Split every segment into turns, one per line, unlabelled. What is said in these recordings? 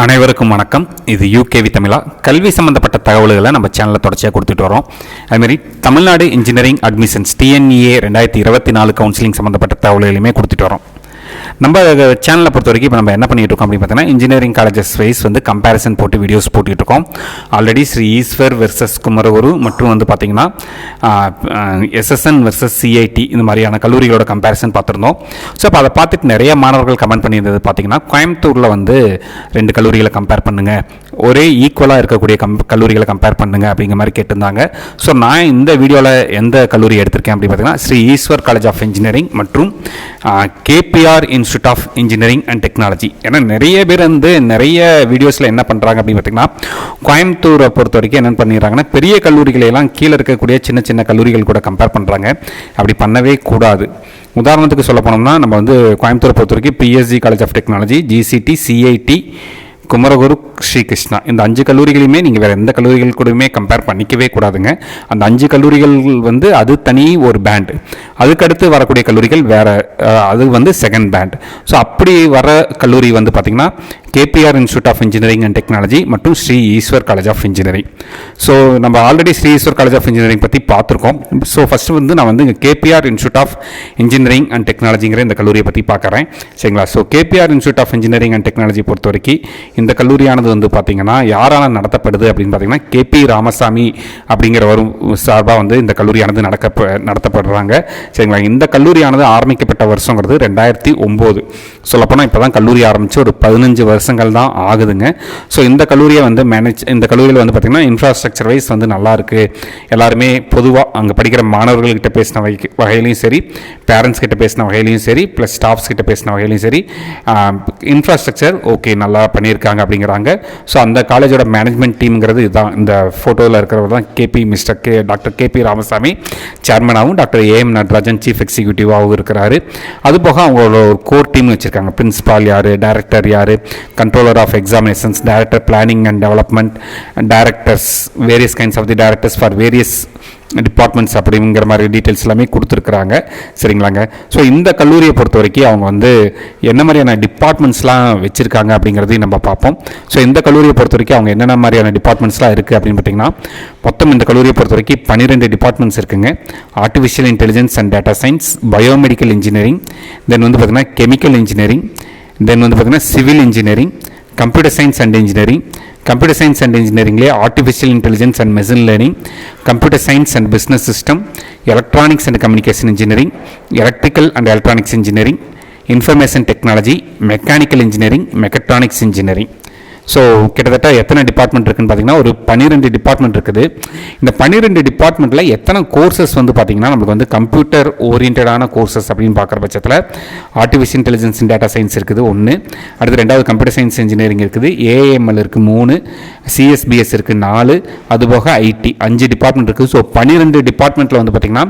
அனைவருக்கும் வணக்கம். இது யூகேவி தமிழா. கல்வி சம்பந்தப்பட்ட தகவல்களை நம்ம சேனலில் தொடர்ச்சியாக கொடுத்துட்டு வரோம். அதுமாரி Tamil Nadu engineering admissions TNEA 2024 counselling சம்மந்தப்பட்ட தகவல்களையுமே கொடுத்துட்டு வரோம். நம்ம சேனலை பொறுத்த வரைக்கும் இப்போ நம்ம என்ன பண்ணிட்டு இருக்கோம் அப்படின்னு பார்த்தீங்கன்னா, இன்ஜினியரிங் காலேஜஸ் வைஸ் கம்பேரிசன் போட்டு வீடியோஸ் போட்டுட்டு இருக்கோம். ஆல்ரெடி ஸ்ரீ ஈஸ்வர் வெர்சஸ் குமரகுரு மற்றும் பார்த்தீங்கன்னா SSN வெர்சஸ் CIT இந்த மாதிரியான கல்லூரிகளோட கம்பேரிசன் பார்த்துருந்தோம். ஸோ அப்போ அதை பார்த்துட்டு நிறைய மாணவர்கள் கமெண்ட் பண்ணியிருந்தது பார்த்தீங்கன்னா, கோயம்புத்தூரில் 2 கல்லூரிகளை கம்பேர் பண்ணுங்கள், ஒரே ஈக்குவலாக இருக்கக்கூடிய கல்லூரிகளை கம்பேர் பண்ணுங்க அப்படிங்கிற மாதிரி கேட்டிருந்தாங்க. ஸோ நான் இந்த வீடியோவில் எந்த கல்லூரி எடுத்திருக்கேன் அப்படின்னு பார்த்தீங்கன்னா, Sri Eshwar college of engineering மற்றும் KPR institute of engineering and technology. ஏன்னா நிறைய பேர் நிறைய வீடியோஸில் என்ன பண்ணுறாங்க அப்படின்னு பார்த்தீங்கன்னா, கோயம்புத்தூரை பொறுத்த வரைக்கும் என்ன பண்ணிடுறாங்கன்னா, பெரிய கல்லூரிகளெல்லாம் கீழே இருக்கக்கூடிய சின்ன சின்ன கல்லூரிகள் கூட கம்பேர் பண்ணுறாங்க. அப்படி பண்ணவே கூடாது. உதாரணத்துக்கு சொல்ல போனோம்னா, நம்ம கோயம்புத்தூரை பொறுத்த வரைக்கும் PSG college of technology, GCT, CIT, Kumaraguru, Sri Krishna இந்த 5 கல்லூரிகளையுமே நீங்கள் வேறு எந்த கல்லூரிகள் கூடயுமே கம்பேர் பண்ணிக்கவே கூடாதுங்க. அந்த 5 கல்லூரிகள் அது தனி ஒரு பேண்ட், அதுக்கடுத்து வரக்கூடிய கல்லூரிகள் வேறு, அது செகண்ட் பேண்ட். ஸோ அப்படி வர கல்லூரி பார்த்திங்கன்னா KPR institute of engineering and technology மற்றும் Sri Eshwar college of engineering. So நம்ம already Sri Eshwar college of engineering பற்றி பார்த்துருக்கோம். ஸோ ஃபஸ்ட்டு நான் KPR institute of engineering and டெக்னாலஜிங்கிற இந்த கல்லூரியை பற்றி பார்க்குறேன். சரிங்களா? So KPR institute of engineering and technology பொறுத்த வரைக்கும் இந்த கல்லூரியானது பார்த்தீங்கன்னா யாரால் நடத்தப்படுது அப்படின்னு பார்த்தீங்கன்னா, KP ராமசாமி அப்படிங்கிற ஒரு சார்பாக இந்த கல்லூரியானது நடத்தப்படுறாங்க. சரிங்களா? இந்த கல்லூரியானது ஆரம்பிக்கப்பட்ட வருஷங்கிறது 2009. சொல்லப்போனால் இப்போ தான் கல்லூரி ஆரம்பித்து ஒரு 15 வருஷங்கள் தான் ஆகுதுங்க. ஸோ இந்த கல்லூரியை இந்த கல்லூரியில் பார்த்திங்கன்னா இன்ஃப்ராஸ்ட்ரக்சர் வைஸ் நல்லா இருக்குது. எல்லாருமே பொதுவாக அங்கே படிக்கிற மாணவர்கள்கிட்ட பேசின வகையிலையும் சரி, பேரண்ட்ஸ் கிட்ட பேசின வகையிலையும் சரி, ப்ளஸ் ஸ்டாஃப்ஸ் கிட்ட பேசின வகையிலையும் சரி, இன்ஃப்ராஸ்ட்ரக்சர் ஓகே நல்லா பண்ணியிருக்காங்க அப்படிங்கிறாங்க. ஸோ அந்த காலேஜோட மேனேஜ்மெண்ட் டீம்ங்கிறது இதுதான். இந்த ஃபோட்டோவில் இருக்கிறவர் தான் டாக்டர் KP ராமசாமி சேர்மனாகவும், டாக்டர் AM நடராஜன் சீஃப் எக்ஸிக்யூட்டிவாகவும் இருக்கிறாரு. அதுபோக அவங்களோட ஒரு கோர் டீம் வச்சுருக்காங்க. பிரின்சிபால் யார், டைரக்டர் யார், controller of examinations, director planning and development, directors, various kinds of the directors for various departments அப்படிங்கிற மாதிரி டீட்டெயில்ஸ் எல்லாமே கொடுத்துருக்குறாங்க. சரிங்களாங்க? ஸோ இந்த கல்லூரியை பொறுத்த வரைக்கும் அவங்க என்ன மாதிரியான டிபார்ட்மெண்ட்ஸ்லாம் வச்சுருக்காங்க அப்படிங்கிறதையும் நம்ம பார்ப்போம். ஸோ இந்த கல்லூரியை பொறுத்த வரைக்கும் அவங்க என்னென்ன மாதிரியான டிபார்ட்மெண்ட்ஸ்லாம் இருக்குது அப்படின்னு பார்த்தீங்கன்னா, மொத்தம் இந்த கல்லூரியை பொறுத்த வரைக்கும் 12 டிபார்ட்மெண்ட்ஸ் இருக்குங்க. Artificial intelligence and data science, biomedical engineering, then பார்த்தீங்கன்னா கெமிக்கல் இன்ஜினியரிங், தென் பார்த்தீங்கன்னா civil engineering, computer science and engineering, computer science and இன்ஜினியரிங்லேயே artificial intelligence and machine learning, computer science and business system, electronics and communication engineering, electrical and electronics engineering, information technology, mechanical engineering, mechatronics engineering. So கிட்டத்தட்ட எத்தனை department இருக்குன்னு பார்த்தீங்கன்னா, ஒரு 12 department இருக்குது. இந்த 12 டிபார்ட்மெண்ட்டில் எத்தனை கோர்சஸ் பார்த்தீங்கன்னா நம்மளுக்கு கம்ப்யூட்டர் ஓரியன்டான கோர்சஸ் அப்படின்னு பார்க்குற பட்சத்தில் artificial intelligence and data science இருக்குது 1, அடுத்து 2வது கம்ப்யூட்டர் சயின்ஸ் இன்ஜினியரிங் இருக்குது, AIML இருக்குது 3, CSBS இருக்குது 4, அதுபோக IT 5 டிபார்ட்மெண்ட் இருக்குது. ஸோ 12 டிபார்ட்மெண்ட்டில் பார்த்தீங்கன்னா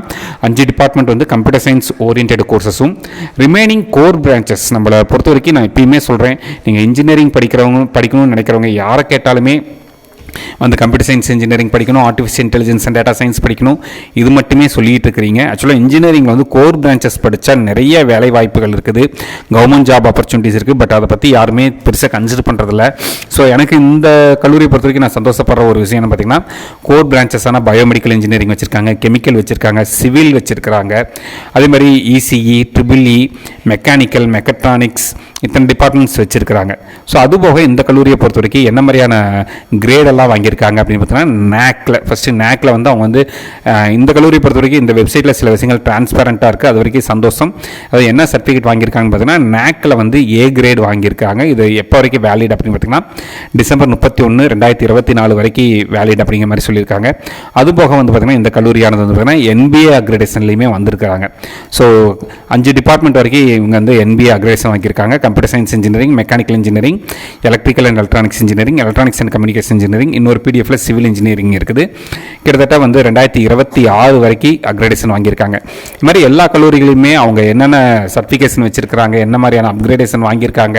5 டிபார்ட்மெண்ட் கம்ப்யூட்டர் சயின்ஸ் ஓரியன்ட் கோர்சஸும், ரிமைனிங் கோர் பிரான்ச்சஸ் நம்மளை பொறுத்த வரைக்கும் நான் எப்பயுமே சொல்கிறேன், நீங்கள் இன்ஜினியரிங் படிக்கணும்னு நினைக்கிறவங்க யாரை கேட்டாலுமே கம்ப்யூட்டர் சயின்ஸ் இன்ஜினியரிங் படிக்கணும், artificial intelligence and data science படிக்கணும், இது மட்டுமே சொல்லிட்டு இருக்கிறீங்க. ஆக்சுவலாக இன்ஜினியரிங்கில் கோர் பிரான்ச்சஸ் படித்தா நிறைய வேலை வாய்ப்புகள் இருக்குது, கவர்மெண்ட் ஜாப் ஆப்பர்ச்சுனிட்டிஸ் இருக்குது. பட் அதை பற்றி யாருமே பெருசாக கன்சிடர் பண்ணுறதில்ல. ஸோ எனக்கு இந்த கல்லூரியை பொறுத்த வரைக்கும் நான் சந்தோஷப்படுற ஒரு விஷயம் என்ன பார்த்தீங்கன்னா, கோர் பிரான்ச்சஸான பயோமெடிக்கல் இன்ஜினியரிங் வச்சுருக்காங்க, கெமிக்கல் வச்சுருக்காங்க, சிவில் வச்சுருக்கிறாங்க, அதே மாதிரி ECE, EEE, மெக்கானிக்கல், மெக்கட்ரானிக்ஸ் இத்தனை டிபார்ட்மெண்ட்ஸ் வச்சுருக்கிறாங்க. ஸோ அதுபோக இந்த கல்லூரியை பொறுத்த வரைக்கும் என்ன மாதிரியான கிரேடெல்லாம் வாங்கியிருக்காங்க அப்படின்னு பார்த்தீங்கன்னா, NACல அவங்க இந்த கல்லூரியை பொறுத்த வரைக்கும் இந்த வெப்சைட்டில் சில விஷயங்கள் டிரான்ஸ்பரண்ட்டாக இருக்குது, அது வரைக்கும் சந்தோஷம். அது என்ன சர்டிஃபிகேட் வாங்கியிருக்காங்கன்னு பார்த்தீங்கன்னா, NACல A கிரேட் வாங்கியிருக்காங்க. இது எப்போ வரைக்கும் வேலிட் அப்படின்னு பார்த்தீங்கன்னா, டிசம்பர் 31, 2024 வரைக்கும் வேலிட் அப்படிங்கிற மாதிரி சொல்லியிருக்காங்க. அதுபோக பார்த்தீங்கன்னா இந்த கல்லூரியானது பார்த்தீங்கன்னா NBA அக்ரெடிஷன்லையுமே வந்திருக்கிறாங்க. ஸோ 5 டிபார்ட்மெண்ட் வரைக்கும் இவங்க NBA அக்ரெடிஷன் வாங்கியிருக்காங்க. Computer science engineering, mechanical engineering, electrical and electronics engineering, electronics and communication engineering, engineering, இன்னொரு பிடிஎஃப்ல சிவில் இன்ஜினியரிங் இருக்குது. கிட்டத்தட்ட வந்து 2026 வரைக்கும் அக்ரெடேஷன் வாங்கியிருக்காங்க. இது மாதிரி எல்லா கல்லூரிகளுமே அவங்க என்னென்ன சர்டிஃபிகேஷன் வச்சுருக்கிறாங்க, என்ன மாதிரியான அப்கிரேடேஷன் வாங்கியிருக்காங்க,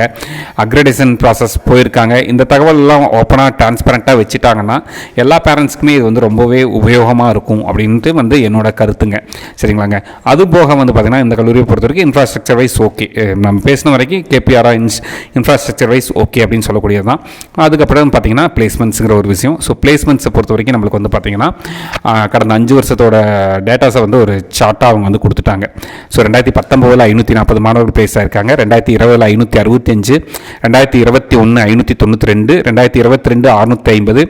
அக்ரெடேஷன் ப்ராசஸ் போயிருக்காங்க, இந்த தகவல் எல்லாம் ஓப்பனாக டிரான்ஸ்பரண்ட்டாக வச்சுட்டாங்கன்னா எல்லா பேரண்ட்ஸ்க்குமே இது வந்து ரொம்பவே உபயோகமாக இருக்கும் அப்படின்ட்டு வந்து என்னோட கருத்துங்க. சரிங்களாங்க. அது போக வந்து பார்த்திங்கன்னா இந்த கல்லூரியை பொறுத்த வரைக்கும் இன்ஃப்ராஸ்ட்ரக்சர் வைஸ் ஓகே, நம்ம பேசின வரைக்கும் கேபிஆரா இன்ஃப்ராஸ்ட்ரக்சர் வைஸ் ஓகே அப்படின்னு சொல்லக்கூடியது தான். அதுக்கப்புறம் பார்த்திங்கன்னா பிளேஸ்மெண்ட்ஸுங்கிற ஒரு விஷயம். ஸோ பிளேஸ்மெண்ட்ஸை பொறுத்த வரைக்கும் நம்மளுக்கு வந்து பார்த்திங்கன்னா கடந்த 5 வருஷத்தோட டேட்டாஸை வந்து ஒரு சார்ட்டாக அவங்க வந்து கொடுத்துட்டாங்க. ஸோ 2019 540 மாணவர்கள் பிளேஸ் ஆயிருக்காங்க, 2020 565, 2021 592, 2022 650,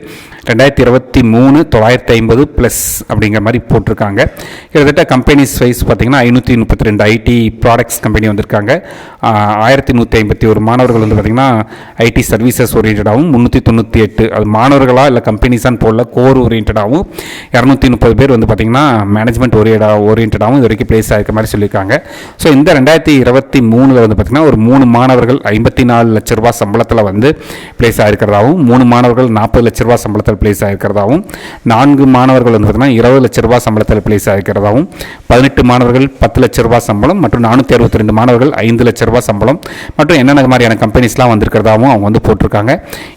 2023 950 ப்ளஸ் அப்படிங்கிற மாதிரி போட்டிருக்காங்க. கிட்டத்தட்ட கம்பெனிஸ் வைஸ் பார்த்திங்கன்னா 532 ஐடி ப்ராடக்ட்ஸ் கம்பெனி வந்திருக்காங்க. 1151 மாணவர்கள் வந்து பார்த்திங்கன்னா ஐடி சர்வீசஸ் ஓரியன்டாகவும், 398 அது மாணவர்களாக இல்லை கம்பெனிஸான்னு போடல, கோர் ஓரியன்டாகவும், 230 பேர் வந்து பார்த்திங்கன்னா மேனேஜ்மெண்ட் ஓரியன்டாகவும் இது வரைக்கும் பிளேஸ் ஆகிருக்க மாதிரி சொல்லியிருக்காங்க. ஸோ இந்த 2023 வந்து பார்த்திங்கன்னா ஒரு 3 மாணவர்கள் 54 லட்ச ரூபா சம்பளத்தில் வந்து பிளேஸ் ஆகிருக்கிறதாகவும், 3 மாணவர்கள் 40 லட்ச ரூபா சம்பளத்தில் பிளேஸ் ஆகிருக்கிறதாகவும், 4 மாணவர்கள் வந்து பார்த்திங்கன்னா 20 லட்ச ரூபா சம்பளத்தில் பிளேஸ் ஆகிருக்கிறதாகவும், 18 மாணவர்கள் 10 லட்ச ரூபா சம்பளம் மற்றும் 462 மாணவர்கள் 5 லட்ச ரூபா சம்பளம் மற்றும் என்னென்ன மாதிரியான கம்பெனிஸ்லாம் வந்திருக்கிறதாகவும் அவங்க வந்து போட்டிருக்காங்க.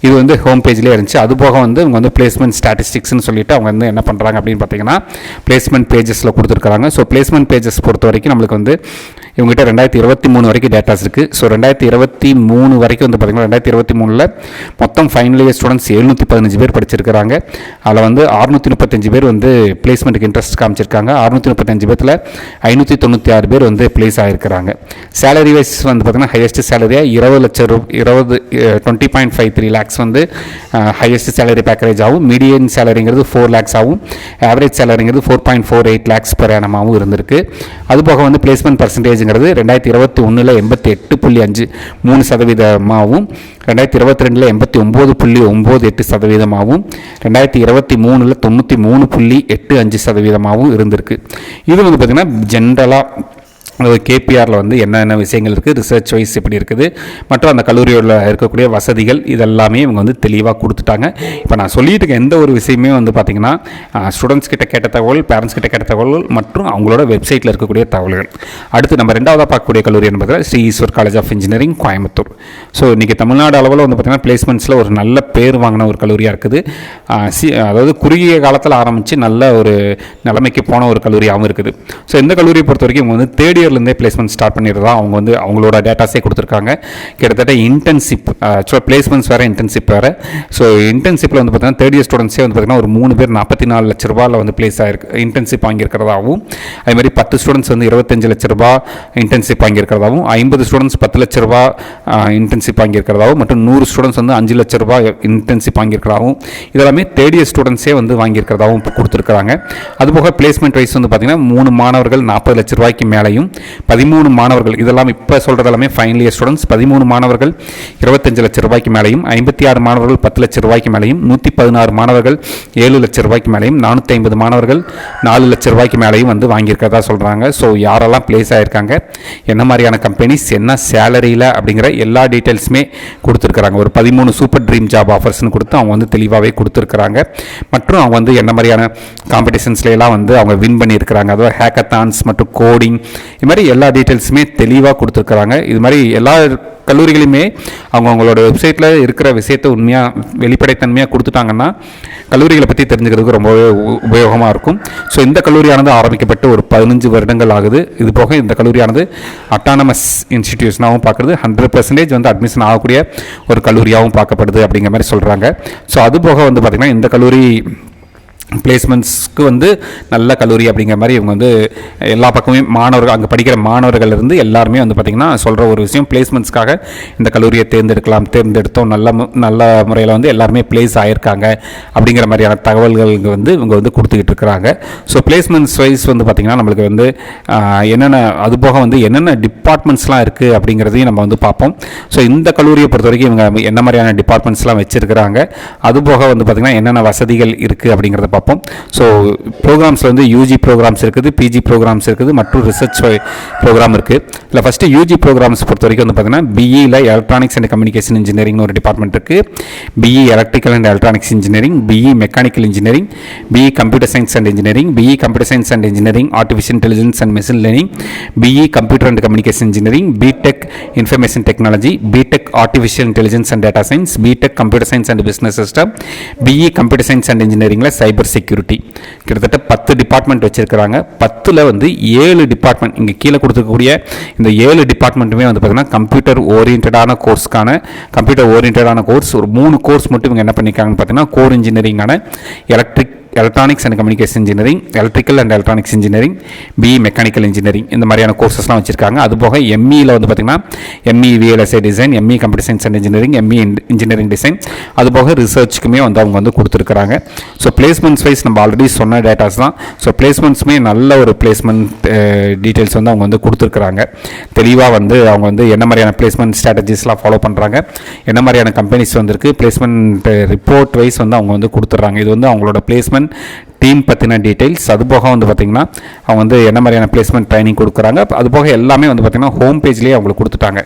இது வந்து ஹோம் பேஜ்லேயே இருந்துச்சு. அதுபோக வந்து இவங்க வந்து பிளேஸ்மெண்ட் ஸ்டாட்டிஸ்டிக்ஸ்னு சொல்லிட்டு அவங்க வந்து என்ன பண்ணுறாங்க அப்படின்னு பார்த்தீங்கன்னா பிளேஸ்மெண்ட் பேஜஸில் கொடுத்துருக்காங்க. ஸோ பிளேஸ்மெண்ட் பேஜஸ் பொறுத்த வரைக்கும் நம்மளுக்கு வந்து இவங்ககிட்ட 2023 வரைக்கும் டேட்டாஸ் இருக்குது. ஸோ 2023 வரைக்கும் வந்து பார்த்திங்கன்னா 2023 மொத்தம் ஃபைனல் இயர் ஸ்டூடெண்ட்ஸ் 715 பேர் படிச்சிருக்கிறாங்க. அதில் வந்து 635 பேர் வந்து பிளேஸ்மெண்ட்டுக்கு இன்ட்ரெஸ்ட் காமிச்சிருக்காங்க. 635 பேர்த்தில் 596 பேர் வந்து பிளேஸ் ஆகிருக்கிறாங்க. சேலரி வைஸ் வந்து பார்த்திங்கன்னா ஹையஸ்ட் சேலரியாக 20.53 லேக்ஸ் வந்து ஹையஸ்ட் சேலரி பேக்கேஜ் ஆகும். மீடியன் சேலரிங்கிறது 4 லேக்ஸ் ஆகும். ஆவரேஜ் சேலரிங்கிறது 4.48 லேக்ஸ் பெர் ஆனமாகவும் இருந்திருக்கு. அதுபோக வந்து பிளேஸ்மெண்ட் பர்சன்டேஜ் 2021 88.53%, 2022 89.98%, 2023 93.85% இருந்திருக்கு. இது வந்து பார்த்திங்கன்னா ஜென்ரலாக கேபிஆரில் வந்து என்னென்ன விஷயங்கள் இருக்குது, ரிசர்ச் வைஸ் எப்படி இருக்குது, மற்றும் அந்த கல்லூரியில் இருக்கக்கூடிய வசதிகள் இதெல்லாமே இவங்க வந்து தெளிவாக கொடுத்துட்டாங்க. இப்போ நான் சொல்லிட்டு இருக்க எந்த ஒரு விஷயமே வந்து பார்த்திங்கன்னா ஸ்டூடெண்ட்ஸ் கிட்ட கேட்ட தகவல், பேரண்ட்ஸ் கிட்ட கேட்ட தகவல் மற்றும் அவங்களோட வெப்சைட்டில் இருக்கக்கூடிய தகவல்கள். அடுத்து நம்ம 2ஆவதாக பார்க்கக்கூடிய கல்லூரி என்பது Sri Eshwar college of engineering, Coimbatore. So இன்றைக்கி தமிழ்நாடு அளவில் வந்து பார்த்திங்கன்னா பிளேஸ்மெண்ட்ஸில் ஒரு நல்ல பேர் வாங்கின ஒரு கல்லூரியாக இருக்குது. அதாவது குறுகிய காலத்தில் ஆரம்பித்து நல்ல ஒரு நிலைமைக்கு போன ஒரு கல்லூரியாகவும் இருக்குது. ஸோ இந்த கல்லூரியை பொறுத்த வரைக்கும் இவங்க வந்து தேர்ட் இயர்லேருந்தே பிளேஸ்மெண்ட் ஸ்டார்ட் பண்ணிடுறதா அவங்க வந்து அவங்களோட டேட்டாஸே கொடுத்துருக்காங்க. கிட்டத்தட்ட இன்டர்ன்ஷிப் பிளேஸ்மெண்ட்ஸ் வேறு, இன்டர்ன்ஷிப் வேறு. ஸோ இன்டர்ன்ஷிப்பில் வந்து பார்த்தீங்கன்னா தேர்ட் இயர் ஸ்டூடெண்ட்ஸே வந்து பார்த்திங்கன்னா ஒரு 3 பேர் 44 லட்ச ரூபாயில் வந்து பிளேஸ் ஆகிருக்கு, இன்டர்ன்ஷிப் வாங்கியிருக்கிறதாகவும், அதுமாதிரி 10 ஸ்டூடெண்ட்ஸ் வந்து 25 லட்ச ரூபா இன்டர்ன்ஷிப் வாங்கியிருக்கிறதாகவும், 50 ஸ்டூடெண்ட்ஸ் 10 லட்ச ரூபா இன்டர்ன்ஷிப் வாங்கியிருக்கிறதாகவும் மற்றும் 100 ஸ்டூடெண்ட்ஸ் வந்து 5 லட்ச ரூபா இன்டர்ன்ஷிப் வாங்கியிருக்கிறதாகவும், இதெல்லாமே தேர்ட் இயர் ஸ்டூடெண்ட்ஸே வந்து வாங்கியிருக்கிறதாகவும் கொடுத்துருக்காங்க. அதுபோக பிளேஸ்மெண்ட் வைஸ் வந்து பார்த்திங்கன்னா 3 மாணவர்கள் 40 லட்ச ரூபாய்க்கு மேலேயும், 13 மாணவர்கள், இதெல்லாம் இப்போ சொல்கிறது எல்லாமே ஃபைனல் இயர் ஸ்டூடெண்ட்ஸ், 13 மாணவர்கள் 25 லட்ச ரூபாய்க்கு மேலேயும், 56 மாணவர்கள் 10 லட்ச ரூபாய்க்கு மேலேயும், 116 மாணவர்கள் 7 லட்ச ரூபாய்க்கு மேலேயும், 450 மாணவர்கள் 4 லட்ச ரூபாய்க்கு மேலேயும் வந்து வாங்கியிருக்கிறதா சொல்கிறாங்க. ஸோ யாரெல்லாம் பிளேஸ் ஆகிருக்காங்க, என்ன மாதிரியான கம்பெனிஸ், என்ன சேலரியில் அப்படிங்கிற எல்லா டீட்டெயில்ஸுமே கொடுத்துருக்குறாங்க. ஒரு 13 சூப்பர் ட்ரீம் ஜாப் ஆஃபர்ஸ்னு கொடுத்து அவங்க வந்து தெளிவாகவே கொடுத்துருக்குறாங்க. மற்றும் அவங்க வந்து என்ன மாதிரியான காம்படிஷன்ஸ்லாம் வந்து அவங்க வின் பண்ணியிருக்கிறாங்க, அதாவது ஹேக்கத்தான்ஸ் மற்றும் கோடிங், இது மாதிரி எல்லா டீட்டெயில்ஸுமே தெளிவாக கொடுத்துருக்குறாங்க. இது மாதிரி எல்லா கல்லூரிகளுமே அவங்களோட வெப்சைட்டில் இருக்கிற விஷயத்தை உண்மையாக வெளிப்படைத்தன்மையாக கொடுத்துட்டாங்கன்னா கல்லூரிகளை பற்றி தெரிஞ்சுக்கிறதுக்கு ரொம்பவே உபயோகமாக இருக்கும். ஸோ இந்த கல்லூரியானது ஆரம்பிக்கப்பட்டு ஒரு 15 வருடங்கள் ஆகுது. இது போக இந்த கல்லூரியானது அட்டானமஸ் இன்ஸ்டிடியூஷனாகவும் பார்க்குறது, 100% வந்து அட்மிஷன் ஆகக்கூடிய ஒரு கல்லூரியாகவும் பார்க்கப்படுது அப்படிங்கிற மாதிரி சொல்கிறாங்க. ஸோ அது போக வந்து பார்த்திங்கன்னா இந்த கல்லூரி பிளேஸ்மெண்ட்ஸ்க்கு வந்து நல்ல கல்லூரி அப்படிங்கிற மாதிரி இவங்க வந்து எல்லா பக்கமே மாணவர்கள், அங்கே படிக்கிற மாணவர்கள்லேருந்து எல்லாருமே வந்து பார்த்திங்கன்னா சொல்கிற ஒரு விஷயம், பிளேஸ்மெண்ட்ஸ்க்காக இந்த கல்லூரியை தேர்ந்தெடுத்தோம், நல்ல முறையில் வந்து எல்லாருமே பிளேஸ் ஆகியிருக்காங்க அப்படிங்கிற மாதிரியான தகவல்கள் வந்து இவங்க வந்து கொடுத்துக்கிட்டு இருக்கிறாங்க. ஸோ பிளேஸ்மெண்ட்ஸ் வைஸ் வந்து பார்த்திங்கன்னா நம்மளுக்கு வந்து என்னென்ன, அது போக வந்து என்னென்ன டிபார்ட்மெண்ட்ஸ்லாம் இருக்குது அப்படிங்கிறதையும் நம்ம வந்து பார்ப்போம். ஸோ இந்த கல்லூரியை பொறுத்த வரைக்கும் இவங்க என்ன மாதிரியான டிபார்ட்மெண்ட்ஸ்லாம் வச்சுருக்கிறாங்க, அது போக வந்து பார்த்திங்கன்னா என்னென்ன வசதிகள் இருக்குது அப்படிங்கிறத பார்ப்போம். பார்ப்போம். ஸோ ப்ரோக்ராம்ஸில் வந்து யூஜி ப்ரோக்ராம்ஸ் இருக்குது, பிஜி ப்ரோக்ராம்ஸ் இருக்குது, மற்றும் ரிசர்ச் ப்ரோக்ராம் இருக்குது. இதில் ஃபஸ்ட்டு யூஜி ப்ரோக்ராம்ஸ் பொறுத்த வரைக்கும் வந்து பார்த்தீங்கன்னா பிஇயில் எலக்ட்ரானிக்ஸ் அண்ட் கம்யூனிகேஷன் இன்ஜினியரிங்னு ஒரு டிபார்ட்மெண்ட் இருக்குது, BE electrical and electronics engineering, BE mechanical engineering, BE computer science and engineering, BE computer science and engineering artificial intelligence and machine learning, BE computer and communication engineering, BTech information technology, BTech artificial intelligence and data science, BTech computer science and business system, BE computer science and இன்ஜினியரிங்கில் cyber security. கிட்டத்தட்ட 10 department வச்சிருக்கிறாங்க. 10ல் வந்து 7 department இங்கே கீழே கொடுத்துருக்கக்கூடிய இந்த 7 டிபார்ட்மெண்ட்டுமே வந்து பார்த்தீங்கன்னா கம்ப்யூட்டர் ஓரியன்டான கோர்ஸ் ஒரு 3 கோர்ஸ் மட்டும் இவங்க என்ன பண்ணியிருக்காங்கன்னு பார்த்தீங்கன்னா கோர் இன்ஜினியரிங்கான electronics and communication engineering, electrical and electronics engineering, BE mechanical engineering, இந்த மாதிரியான கோர்சஸ்லாம் வச்சிருக்காங்க. அதுபோக எம்இயில் வந்து பார்த்தீங்கன்னா ME VLSI design, ME computer science and engineering, ME engineering design, அதுபோக ரிசர்ச்சுக்குமே வந்து அவங்க வந்து கொடுத்துருக்காங்க. ஸோ பிளேஸ்மெண்ட்ஸ் வைஸ் நம்ம ஆல்ரெடி சொன்ன டேட்டாஸ் தான். ஸோ பிளேஸ்மெண்ட்ஸுமே நல்ல ஒரு பிளேஸ்மெண்ட் டீட்டெயில்ஸ் வந்து அவங்க வந்து கொடுத்துருக்குறாங்க. தெளிவாக வந்து அவங்க வந்து என்ன மாதிரியான பிளேஸ்மெண்ட் ஸ்ட்ராட்டஜிஸ்லாம் ஃபாலோ பண்ணுறாங்க, என்ன மாதிரியான கம்பெனிஸ் வந்துருக்கு, பிளேஸ்மெண்ட் ரிப்போர்ட் வைஸ் வந்து அவங்க வந்து கொடுத்துட்றாங்க. இது வந்து அவங்களோட பிளேஸ்மெண்ட் டீம் பற்றின டீட்டெயில்ஸ். அதுபோக வந்து பார்த்திங்கன்னா அவங்க வந்து என்ன மாதிரியான பிளேஸ்மெண்ட் ட்ரைனிங் கொடுக்குறாங்க, அதுபோக எல்லாமே வந்து பார்த்திங்கன்னா ஹோம் பேஜ்லேயே அவங்களுக்கு கொடுத்துட்டாங்க.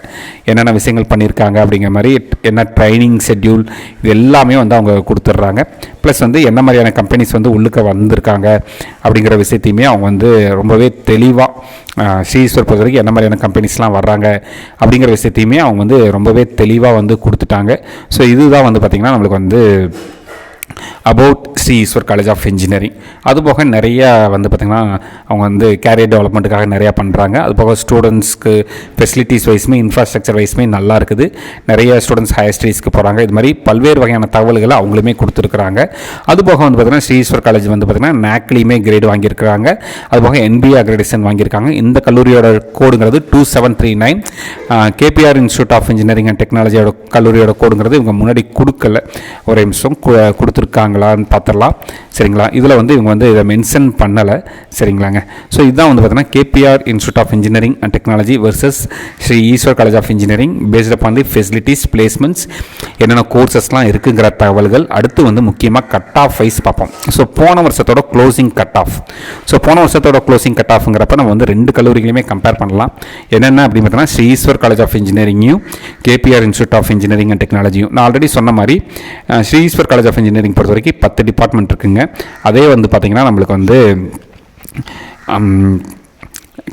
என்னென்ன விஷயங்கள் பண்ணியிருக்காங்க அப்படிங்கிற மாதிரி, என்ன ட்ரைனிங் ஷெட்யூல், இது எல்லாமே வந்து அவங்க கொடுத்துட்றாங்க. ப்ளஸ் வந்து என்ன மாதிரியான கம்பெனிஸ் வந்து உள்ளுக்க வந்திருக்காங்க அப்படிங்கிற விஷயத்தையுமே அவங்க வந்து ரொம்பவே தெளிவாக ஸ்ரீஸ்வர் பொறுத்த வரைக்கும் என்ன மாதிரியான கம்பெனிஸ்லாம் வர்றாங்க அப்படிங்கிற விஷயத்தையுமே அவங்க வந்து ரொம்பவே தெளிவாக வந்து கொடுத்துட்டாங்க. ஸோ இதுதான் வந்து பார்த்திங்கன்னா நம்மளுக்கு வந்து about Sri Eshwar college of engineering. அதுபோக நிறைய வந்து பார்த்திங்கன்னா அவங்க வந்து கேரியர் டெவலப்மெண்ட்டுக்காக நிறையா பண்ணுறாங்க. அதுபோக ஸ்டூடெண்ட்ஸ்க்கு ஃபெசிலிட்டிஸ் வைஸுமே இன்ஃப்ராஸ்ட்ரக்சர் வைஸுமே நல்லா இருக்குது. நிறைய ஸ்டூடெண்ட்ஸ் ஹையர் ஸ்டடீஸ்க்கு போகிறாங்க. இது மாதிரி பல்வேறு வகையான தகவல்களை அவங்களுமே கொடுத்துருக்குறாங்க. அதுபோக வந்து பார்த்திங்கன்னா ஸ்ரீ ஈஸ்வர் காலேஜ் வந்து பார்த்திங்கன்னா நாக்லேயுமே கிரேடு வாங்கியிருக்கிறாங்க. அதுபோக என்பிஏ அக்ரெடிஷன் வாங்கியிருக்காங்க. இந்த கல்லூரியோட கோடுங்கிறது 2739. KPR institute of engineering and டெக்னாலஜியோட கல்லூரியோட கோடுங்கிறது இவங்க முன்னாடி கொடுக்கல, ஒரு நிமிஷம் கொடுத்துருக்காங்களான்னு பார்த்துடலாம். சரிங்களா, இதில் வந்து இவங்க வந்து இதை மென்ஷன் பண்ணலை. சரிங்களாங்க. ஸோ இதுதான் வந்து பார்த்தீங்கன்னா KPR institute of engineering and technology versus Sri Eshwar college of engineering based upon the facilities, placements, என்னென்ன கோர்சஸ்லாம் இருக்குங்கிற தகவல்கள். அடுத்து வந்து முக்கியமாக கட் ஆஃப் வைஸ் பார்ப்போம். ஸோ போன வருஷத்தோட க்ளோசிங் கட் ஆஃப்ங்கிறப்ப நம்ம வந்து 2 கல்லூரிகளையுமே கம்பேர் பண்ணலாம். என்னென்ன அப்படின்னு பார்த்தீங்கன்னா ஸ்ரீ ஈஸ்வர் காலேஜ் ஆஃப் இன்ஜினியரிங்கையும் KPR institute of engineering and டெக்னாலஜியும். நான் ஆல்ரெடி சொன்ன மாதிரி Sri Eshwar college of engineering பொறுத்த வரைக்கும் 10 டிபார்ட்மெண்ட் இருக்குங்க. அதே வந்து பார்த்திங்கன்னா நம்மளுக்கு வந்து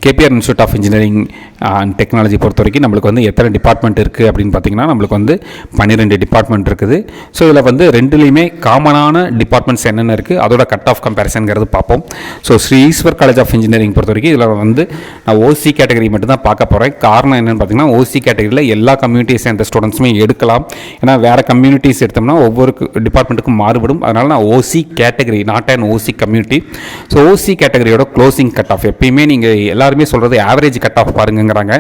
KPR institute of engineering and technology பொறுத்த வரைக்கும் நம்மளுக்கு வந்து எத்தனை டிபார்ட்மெண்ட் இருக்குது அப்படின்னு பார்த்தீங்கன்னா நம்மளுக்கு வந்து 12 டிபார்ட்மெண்ட் இருக்குது. ஸோ இதில் வந்து 2லேயுமே காமனான டிபார்ட்மெண்ட்ஸ் என்னென்ன இருக்குது, அதோட கட் ஆஃப் கம்பேரிசன்கிறது பார்ப்போம். So Sri Eshwar college of engineering பொறுத்த வரைக்கும் இதில் வந்து நான் ஓசி கேட்டகரி மட்டும் தான் பார்க்க போகிறேன். காரணம் என்னென்னு பார்த்தீங்கன்னா ஓசி கேட்டகரியில் எல்லா கம்யூனிட்டியை சேர்ந்த ஸ்டூடெண்ட்ஸுமே எடுக்கலாம். ஏன்னா வேறு கம்யூனிட்டிஸ் எடுத்தோம்னா ஒவ்வொரு டிபார்ட்மெண்ட்டுக்கும் மாறுபடும். அதனால் நான் OC category, not and OC community. So OC கேட்டகரியோட க்ளோசிங் கட் ஆஃப் எப்பயுமே நீங்கள் எல்லாருமே சொல்கிறது ஆவரேஜ் கட் ஆஃப் பாருங்கிறாங்க.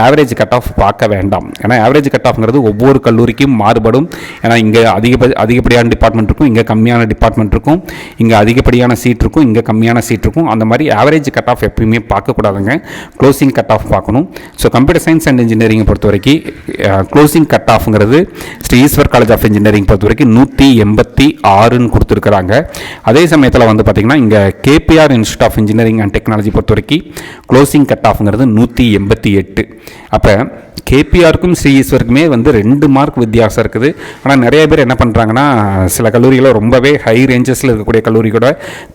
ஆவரேஜ் கட் ஆஃப் பார்க்க வேண்டாம். ஏன்னா ஆவரேஜ் கட் ஆஃப்ங்கிறது ஒவ்வொரு கல்லூரிக்கும் மாறுபடும். ஏன்னா இங்கே அதிகப்படியான டிபார்ட்மெண்ட் இருக்கும், இங்கே கம்மியான டிபார்ட்மெண்ட் இருக்கும், இங்கே அதிகப்படியான சீட் இருக்கும், இங்கே கம்மியான சீட் இருக்கும். அந்த மாதிரி ஆவரேஜ் கட் ஆஃப் எப்பயுமே பார்க்கக்கூடாதுங்க, க்ளோசிங் கட் ஆஃப் பார்க்கணும். So computer science and engineering பொறுத்த வரைக்கும் க்ளோசிங் கட் ஆஃப்ங்கிறது Sri Eshwar college of engineering பொறுத்த வரைக்கும் 186ன்னு கொடுத்துருக்குறாங்க. அதே சமயத்தில் வந்து பார்த்திங்கன்னா இங்கே KPR institute of engineering and technology பொறுத்த வரைக்கும் க்ளோசிங் கட் ஆஃப்ங்கிறது 188. அப்போ கேபிஆருக்கும் ஸ்ரீ ஈஸ்வருக்குமே வந்து 2 மார்க் வித்தியாசம் இருக்குது. ஆனால் நிறைய பேர் என்ன பண்ணுறாங்கன்னா சில கல்லூரிகளை ரொம்பவே ஹை ரேஞ்சஸில் இருக்கக்கூடிய கல்லூரி கூட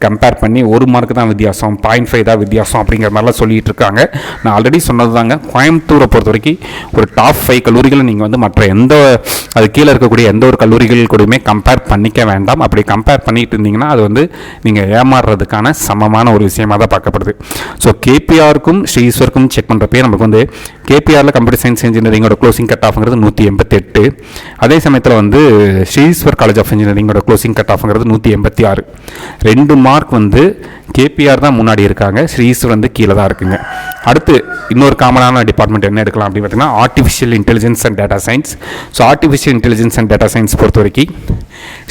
கம்பேர் பண்ணி 1 மார்க் தான் வித்தியாசம், 0.5 தான் வித்தியாசம் அப்படிங்கிற மாதிரிலாம் சொல்லிகிட்டு இருக்காங்க. நான் ஆல்ரெடி சொன்னது தாங்க, கோயம்புத்தூரை பொறுத்த வரைக்கும் ஒரு டாப் 5 கல்லூரிகளை நீங்கள் வந்து மற்ற அது கீழே இருக்கக்கூடிய எந்த ஒரு கல்லூரிகள் கூடயுமே கம்பேர் பண்ணிக்க வேண்டாம். அப்படி கம்பேர் பண்ணிட்டு இருந்தீங்கன்னா அது வந்து நீங்கள் ஏமாறுறதுக்கான சமமான ஒரு விஷயமாக தான் பார்க்கப்படுது. ஸோ கேபிஆருக்கும் ஸ்ரீ ஈஸ்வருக்கும் செக் பண்ணுறப்பே நமக்கு வந்து கேபிஆரில் கம்ப்யூட்டர் சயின்ஸ் இன்ஜினியரிங்கோட க்ளோசிங் கட் ஆஃப்ங்கிறது 188. அதே சமயத்தில் வந்து ஸ்ரீ ஈஸ்வர் காலேஜ் ஆஃப் இன்ஜினியரிங்கோட க்ளோசிங் கட் ஆஃப்ங்கிறது 186. 2 மார்க் வந்து கேபிஆர் தான் முன்னாடி இருக்காங்க, ஸ்ரீ ஈஸ்வர் வந்து கீழே தான் இருக்குங்க. அடுத்து இன்னொரு காமனான டிபார்ட்மெண்ட் என்ன எடுக்கலாம் அப்படின்னு பார்த்தீங்கன்னா artificial intelligence and data science. So artificial intelligence and data science பொறுத்த வரைக்கும்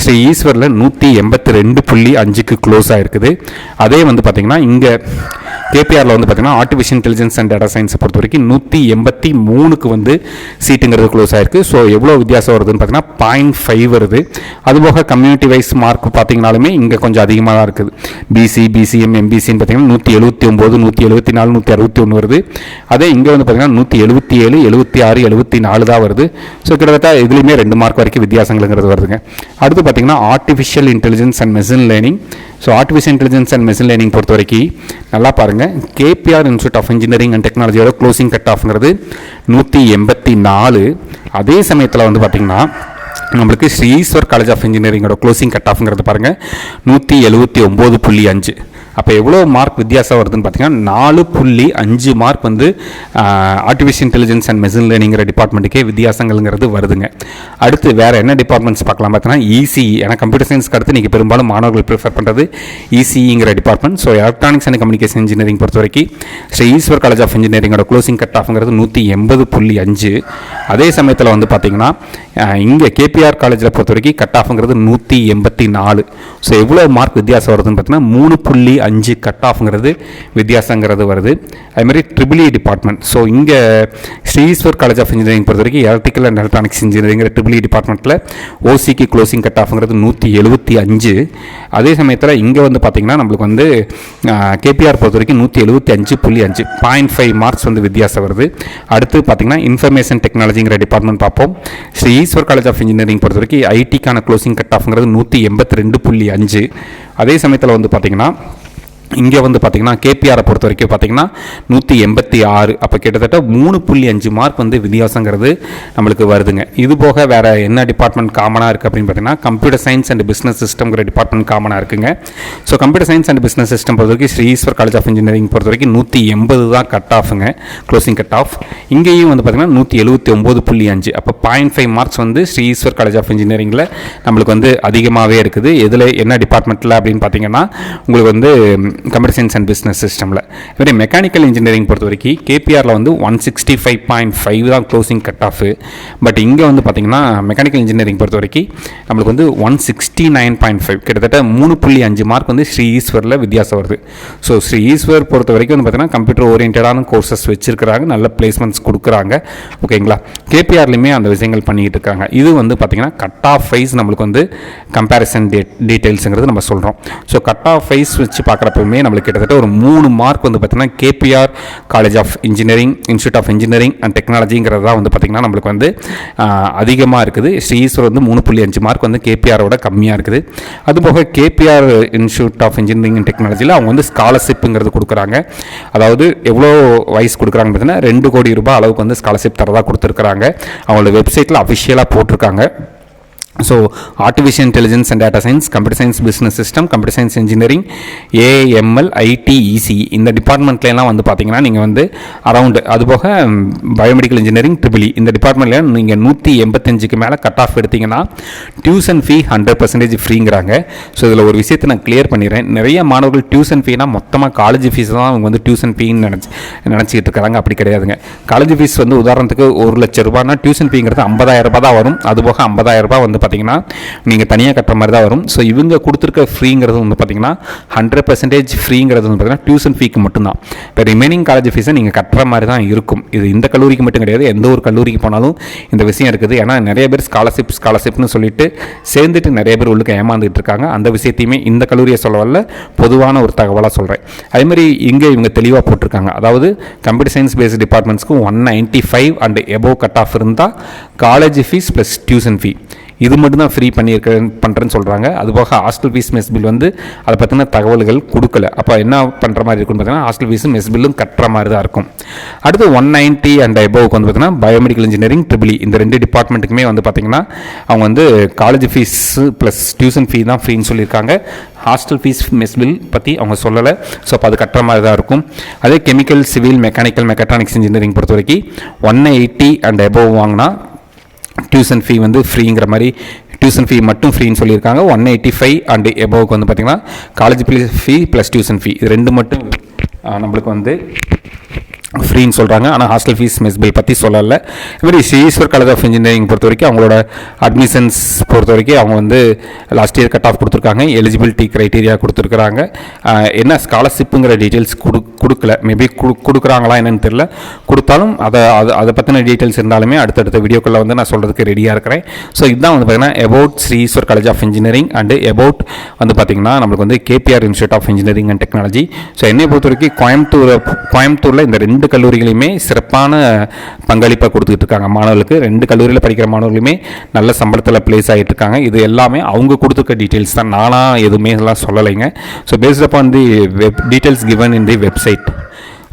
ஸ்ரீ ஈஸ்வரில் 182.5க்கு க்ளோஸ் ஆகிருக்குது. அதே வந்து பார்த்திங்கன்னா இங்கே கேபிஆரில் வந்து பார்த்திங்கன்னா ஆர்டிஃபிஷியல் இன்டெலிஜென்ஸ் அண்ட் டேட்டா சயின்ஸை பொறுத்த வரைக்கும் 183க்கு வந்து சீட்டுங்கிறது க்ளோஸ் ஆகிருக்கு. ஸோ எவ்வளோ வித்தியாசம் வருதுன்னு பார்த்தீங்கன்னா 0.5 வருது. அதுபோக கம்யூனிட்டி வைஸ் மார்க் பார்த்தீங்கனாலுமே இங்கே கொஞ்சம் அதிகமாக தான் இருக்குது. பிசி, பிசிஎம், எம்பிசின்னு பார்த்தீங்கன்னா 179, 174, 161 வருது. அதே இங்கே வந்து பார்த்தீங்கன்னா 177, 76, 74 தான் வருது. ஸோ கிட்டத்தட்ட இதுலேயுமே 2 மார்க் வரைக்கும் வித்தியாசங்கள்ங்கிறது வருதுங்க. அடுத்து பார்த்தீங்கன்னா artificial intelligence and machine learning. So artificial intelligence and machine learning பொறுத்த வரைக்கும் நல்லா பாருங்கள், KPR institute of engineering and டெக்னாலஜியோட க்ளோசிங் கட் ஆஃப்ங்கிறது 184. அதே சமயத்தில் வந்து பார்த்திங்கன்னா நம்மளுக்கு ஸ்ரீ ஈஸ்வர் காலேஜ் ஆஃப் இன்ஜினியரிங்கோட க்ளோசிங் கட் ஆஃப்ங்கிறது பாருங்கள் 179.5. அப்போ எவ்வளோ மார்க் வித்தியாசம் வருதுன்னு பார்த்தீங்கன்னா 4.5 மார்க் வந்து ஆர்டிஃபிஷியல் இன்டெலிஜென்ஸ் அண்ட் மெஷின் லேர்னிங்கிற டிபார்ட்மெண்ட்டுக்கே வித்தியாசங்கள்ங்கிறது வருதுங்க. அடுத்து வேறு என்ன டிபார்ட்மெண்ட்ஸ் பார்க்கலாம் பார்த்தீங்கன்னா இசிஇ. ஏன்னா கம்ப்யூட்டர் சயின்ஸ்க்கு அடுத்து நீங்கள் பெரும்பாலும் மாணவர்கள் ப்ரிஃபர் பண்ணுறது இசிஇங்கிற department. So electronics and communication engineering பொறுத்த வரைக்கும் ஸ்ரீ ஈஸ்வர் காலேஜ் ஆஃப் இன்ஜினியரிங்கோட க்ளோசிங் கட் ஆஃப்ங்கிறது 180.5. அதே சமயத்தில் வந்து பார்த்தீங்கன்னா இங்கே கேபிஆர் காலேஜில் பொறுத்த வரைக்கும் கட் ஆஃப்ங்கிறது 184. ஸோ எவ்வளோ மார்க் வித்தியாசம் வருதுன்னு பார்த்தீங்கன்னா 3.5 கட் ஆஃப்ங்கிறது வித்தியாசங்கிறது வருது. அதுமாதிரி ட்ரிபிள்இ டிபார்ட்மெண்ட். ஸோ இங்கே Sri Eshwar college of engineering பொறுத்த வரைக்கும் எலக்ட்ரிக்கல் அண்ட் எலக்ட்ரானிக்ஸ் இன்ஜினியரிங்கிற ட்ரிபிள்இ டிபார்ட்மெண்ட்டில் ஓசிக்கு க்ளோசிங் கட் ஆஃப்ங்கிறது 175. அதே சமயத்தில் இங்கே வந்து பார்த்திங்கன்னா நம்மளுக்கு வந்து கேபிஆர் பொறுத்த வரைக்கும் 175.5, 0.5 மார்க்ஸ் வந்து வித்தியாசம் வருது. அடுத்து பார்த்திங்கன்னா இன்ஃபர்மேஷன் டெக்னாலஜிங்கிற டிபார்ட்மெண்ட் பார்ப்போம். Sri Eshwar college of engineering பொறுத்த வரைக்கும் ஐடிக்கான க்ளோசிங் கட் ஆஃப்ங்கிறது 182.5. அதே சமயத்தில் வந்து பார்த்திங்கன்னா இங்கே வந்து பார்த்திங்கன்னா கேபிஆரை பொறுத்த வரைக்கும் பார்த்திங்கன்னா 186. அப்போ கிட்டத்தட்ட 3.5 மார்க் வந்து வித்தியாசங்கிறது நம்மளுக்கு வருதுங்க. இது போக வேறு என்ன டிபார்ட்மெண்ட் காமனாக இருக்குது அப்படின்னு பார்த்தீங்கன்னா கம்ப்யூட்டர் சயின்ஸ் அண்ட் பிஸ்னஸ் சிஸ்டம்ங்கிற டிபார்ட்மெண்ட் காமனாக இருக்குங்க. So computer science and business system பொறுத்த வரைக்கும் Sri Eshwar college of engineering பொறுத்த வரைக்கும் 180 தான் கட் ஆஃபுங்க, க்ளோசிங் கட் ஆஃப். இங்கேயும் வந்து பார்த்திங்கன்னா 179.5. அப்போ 0.5 மார்க்ஸ் வந்து ஸ்ரீ ஈஸ்வர் காலேஜ் ஆஃப் இன்ஜினியரிங்கில் நம்மளுக்கு வந்து அதிகமாகவே இருக்குது. இதில் என்ன டிபார்ட்மெண்ட்டில் அப்படின்னு பார்த்தீங்கன்னா உங்களுக்கு வந்து கம்ப்யூட்டர் சயின்ஸ் அண்ட் பிஸ்னஸ் சிஸ்டமில். இதே மெக்கானிக்கல் இன்ஜினியரிங் பொறுத்த வரைக்கும் கேபிஆரில் வந்து 165.5 தான் க்ளோசிங் கட் ஆஃப். பட் இங்கே வந்து பார்த்திங்கன்னா மெக்கானிக்கல் இன்ஜினியரிங் பொறுத்த வரைக்கும் நம்மளுக்கு வந்து 169.5, கிட்டத்தட்ட 3.5 மார்க் வந்து ஸ்ரீ ஈஸ்வரில் வித்தியாசம் வருது. ஸோ ஸ்ரீ ஈஸ்வர் பொறுத்த வரைக்கும் வந்து பார்த்திங்கன்னா கம்ப்யூட்டர் ஓரியன்டான கோர்சஸ் வச்சுருக்கிறாங்க, நல்ல பிளேஸ்மெண்ட்ஸ் கொடுக்குறாங்க. ஓகேங்களா, கேபிஆர்லையுமே அந்த விஷயங்கள் பண்ணிக்கிட்டு இருக்காங்க. இது வந்து பார்த்திங்கன்னா கட் ஆஃப் வைஸ் நம்மளுக்கு வந்து கம்பேரிசன் டீட்டெயில்ஸுங்கிறது நம்ம சொல்கிறோம். ஸோ கட் ஆஃப் வைஸ் வச்சு பார்க்குறப்பவுமே நம்மளுக்கு கிட்டத்தட்ட ஒரு 3 மார்க் வந்து பார்த்திங்கன்னா KPR college of engineering institute of engineering and டெக்னாலஜிங்கிறது தான் வந்து பார்த்திங்கன்னா நம்மளுக்கு வந்து அதிகமாக இருக்குது. ஸ்ரீ ஈஸ்வர் வந்து 3.5 மார்க் வந்து கேபிஆரோட கம்மியாக இருக்குது. அதுபோக KPR institute of engineering and டெக்னாலஜியில் அவங்க வந்து ஸ்காலர்ஷிப்புங்கிறது கொடுக்குறாங்க. அதாவது எவ்வளோ வயசு கொடுக்குறாங்கன்னு பார்த்தீங்கன்னா 2 கோடி ரூபாய் அளவுக்கு வந்து ஸ்காலர்ஷிப் தரதாக கொடுத்துருக்குறாங்க. அவங்களோட வெப்சைட்டில் அஃபிஷியலாக போட்டிருக்காங்க. So artificial intelligence and data science, computer science business system, computer science engineering, AML, IT, EC இந்த டிபார்ட்மெண்ட்லாம் வந்து பார்த்தீங்கன்னா நீங்கள் வந்து அரவுண்டு, அதுபோக பயோமெடிக்கல் இன்ஜினியரிங், ட்ரிபிள்இ இந்த டிபார்ட்மெண்ட்டில் நீங்கள் 185க்கு மேலே கட் ஆஃப் எடுத்திங்கன்னா டியூஷன் ஃபீ 100% ஃப்ரீங்கிறாங்க. ஸோ இதில் ஒரு விஷயத்தை நான் கிளியர் பண்ணிடுறேன். நிறைய மாணவர்கள் டியூஷன் ஃபீனா மொத்தமாக காலேஜ் ஃபீஸ் தான் அவங்க வந்து டியூஷன் ஃபீன்னு நினச்சிக்கிட்டு இருக்கிறாங்க. அப்படி கிடையாதுங்க. காலேஜ் ஃபீஸ் வந்து உதாரணத்துக்கு 1 லட்ச ரூபாய்னா டியூஷன் ஃபீங்கிறது 50,000 ரூபாய் தான் வரும். அதுபோக 50,000 ரூபாய் வந்து பார்த்தீங்கன்னா நீங்கள் தனியாக கட்டுற மாதிரி தான் வரும். ஸோ இவங்க கொடுத்துருக்க ஃப்ரீங்கிறது வந்து பார்த்தீங்கன்னா 100% ஃப்ரீங்கிறது வந்து பார்த்தீங்கன்னா டியூஷன் ஃபீக்கு மட்டும்தான். இப்போ ரிமைனிங் காலேஜ் ஃபீஸை நீங்கள் கட்டுற மாதிரி தான் இருக்கும். இது இந்த கல்லூரிக்கு மட்டும் கிடையாது, எந்த ஒரு கல்லூரிக்கு போனாலும் இந்த விஷயம் இருக்குது. ஏன்னா நிறைய பேர் ஸ்காலர்ஷிப்னு சொல்லிட்டு சேர்ந்துட்டு நிறைய பேர் உள்ளுக்கு ஏமாந்துட்டு இருக்காங்க. அந்த விஷயத்தையுமே இந்த கல்லூரியை சொல்ல வரல, பொதுவான ஒரு தகவலாக சொல்கிறேன். அதேமாதிரி இங்கே இவங்க தெளிவாக போட்டிருக்காங்க. அதாவது கம்ப்யூட்டர் சயின்ஸ் பேஸ்ட் டிபார்ட்மெண்ட்ஸ்க்கு 195 அண்ட் எபோவ் கட் ஆஃப் இருந்தால் college fees plus tuition fee இது மட்டும் தான் ஃப்ரீ பண்ணுறேன்னு சொல்கிறாங்க. அதுபோக ஹாஸ்டல் ஃபீஸ் மெஸ் பில் வந்து அதை பற்றின தகவல்கள் கொடுக்கல. அப்போ என்ன பண்ணுற மாதிரி இருக்குன்னு பார்த்தீங்கன்னா ஹாஸ்டல் ஃபீஸும் மெஸ் பில்லும் கட்டுற மாதிரி தான் இருக்கும். அடுத்து 190 அண்ட் எபோவுக்கு வந்து பார்த்தீங்கன்னா பயோமெடிக்கல் இன்ஜினியரிங், ட்ரிபிள்இ இந்த 2 டிபார்ட்மெண்ட்டுக்குமே வந்து பார்த்திங்கன்னா அவங்க வந்து காலேஜ் ஃபீஸ் ப்ளஸ் டியூஷன் ஃபீ தான் ஃப்ரீன்னு சொல்லியிருக்காங்க. ஹாஸ்டல் ஃபீஸ் மெஸ் பில் பற்றி அவங்க சொல்லலை. ஸோ அப்போ அது கட்டுற மாதிரி தான் இருக்கும். அதே chemical, civil, mechanical, mechatronics engineering பொறுத்த வரைக்கும் 180 அண்ட் எபோவ் வாங்கினா டியூஷன் ஃபீ வந்து ஃப்ரீங்கிற மாதிரி டியூஷன் ஃபீ மட்டும் ஃப்ரீன்னு சொல்லியிருக்காங்க. 185 அண்ட் எபோவுக்கு வந்து பார்த்திங்கன்னா காலேஜ் ஃபீ ப்ளஸ் டியூஷன் ஃபீ இது ரெண்டு மட்டும் நம்மளுக்கு வந்து ஃப்ரீன்னு சொல்கிறாங்க. ஆனால் ஹாஸ்டல் ஃபீஸ் மெஸ் பில் பற்றி சொல்லலை. இதுமாதிரி Sri Eshwar college of engineering பொறுத்த வரைக்கும் அவங்களோட அட்மிஷன்ஸ் பொறுத்த வரைக்கும் அவங்க வந்து லாஸ்ட் இயர் கட் ஆஃப் கொடுத்துருக்காங்க. எலிஜிபிலிட்டி க்ரைட்டீரியா கொடுத்துருக்குறாங்க. என்ன ஸ்காலர்ஷிப்புங்கிற டீட்டெயில்ஸ் கொடுக்கல. மேபி கொடுக்குறாங்களா என்னன்னு தெரியல. கொடுத்தாலும் அதை பற்றின டீட்டெயில்ஸ் இருந்தாலுமே அடுத்தடுத்த வீடியோக்களில் வந்து நான் சொல்கிறதுக்கு ரெடியாக இருக்கிறேன். ஸோ இதுதான் வந்து பார்த்திங்கன்னா about Sri Eshwar college of engineering and about வந்து பார்த்திங்கன்னா நம்மளுக்கு வந்து KPR institute of engineering and technology. So என்னை பொறுத்த வரைக்கும் கோயம்புத்தூரில் இந்த ரெண்டு கல்லூரிகளையுமே சிறப்பான பங்களிப்பாக கொடுத்துட்டு இருக்காங்க மாணவர்களுக்கு. ரெண்டு கல்லூரியில் படிக்கிற மாணவர்களுமே நல்ல சம்பளத்தில் பிளேஸ் ஆகிட்டு இருக்காங்க. இது எல்லாமே அவங்க கொடுத்துருக்க டீட்டெயில்ஸ் தான், நானாக எதுவுமே எல்லாம் சொல்லலைங்க. So based upon the details given in the website.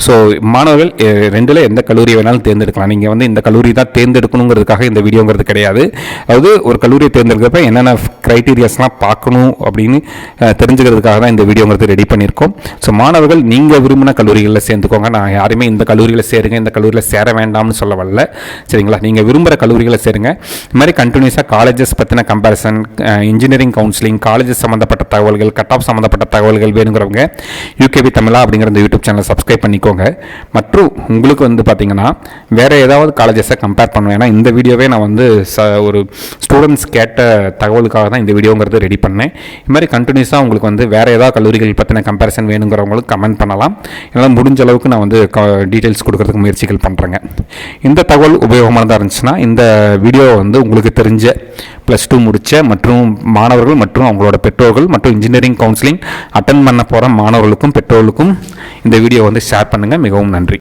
So மாணவர்கள் ரெண்டில் எந்த கல்லூரியை வேணாலும் தேர்ந்தெடுக்கலாம். நீங்கள் வந்து இந்த கல்லூரி தான் தேர்ந்தெடுக்கணுங்கிறதுக்காக இந்த வீடியோங்கிறது கிடையாது. அதாவது ஒரு கல்லூரியை தேர்ந்தெடுக்கிறப்ப என்னென்ன க்ரைட்டீரியாஸ்லாம் பார்க்கணும் அப்படின்னு தெரிஞ்சுக்கிறதுக்காக தான் இந்த வீடியோங்கிறது ரெடி பண்ணியிருக்கோம். ஸோ மாணவர்கள் நீங்கள் விரும்பின கல்லூரிகளில் சேர்ந்துக்கோங்க. நான் யாருமே இந்த கல்லூரியில் சேருங்க, இந்த கல்லூரியில் சேர வேண்டாம்னு சொல்ல வரல, சரிங்களா? நீங்கள் விரும்புகிற கல்லூரிகளை சேருங்க. இது மாதிரி கண்டினியூஸாக காலேஜஸ் பற்றின கம்பேரிசன், இன்ஜினியரிங் கவுன்சிலிங், காலேஜஸ் சம்மந்தப்பட்ட தகவல்கள், கட் ஆஃப் சம்மந்தப்பட்ட தகவல்கள் வேணுங்கிறவங்க யூகேவி தமிழா அப்படிங்கிற இந்த யூடியூப் சேனலை சப்ஸ்கிரைப் பண்ணிக்கோங்க. மற்றும் உங்களுக்கு வந்து பார்த்தீங்கன்னா வேறு ஏதாவது காலேஜஸை கம்பேர் பண்ணுவேன். ஏன்னா இந்த வீடியோவே நான் வந்து ஒரு ஸ்டூடெண்ட்ஸ் கேட்ட தகவலுக்காக தான் இந்த வீடியோங்கிறது ரெடி பண்ணேன். இது மாதிரி கண்டினியூஸாக உங்களுக்கு வந்து வேறு ஏதாவது கல்லூரிகள் பற்றின கம்பேரிசன் வேணுங்கிறவங்களுக்கு கமெண்ட் பண்ணலாம். என்னால் முடிஞ்ச அளவுக்கு நான் வந்து டீட்டெயில்ஸ் கொடுக்கறதுக்கு முயற்சிகள் பண்ணுறேங்க. இந்த தகவல் உபயோகமானதாக இருந்துச்சுன்னா இந்த வீடியோவை வந்து உங்களுக்கு தெரிஞ்ச +2 முடித்த மற்றும் மாணவர்கள் மற்றும் அவங்களோட பெற்றோர்கள் மற்றும் இன்ஜினியரிங் கவுன்சிலிங் அட்டன் பண்ண போகிற மாணவர்களுக்கும் பெற்றோர்களுக்கும் இந்த வீடியோ வந்து ஷேர் பண்ணுங்கள். மிகவும் நன்றி.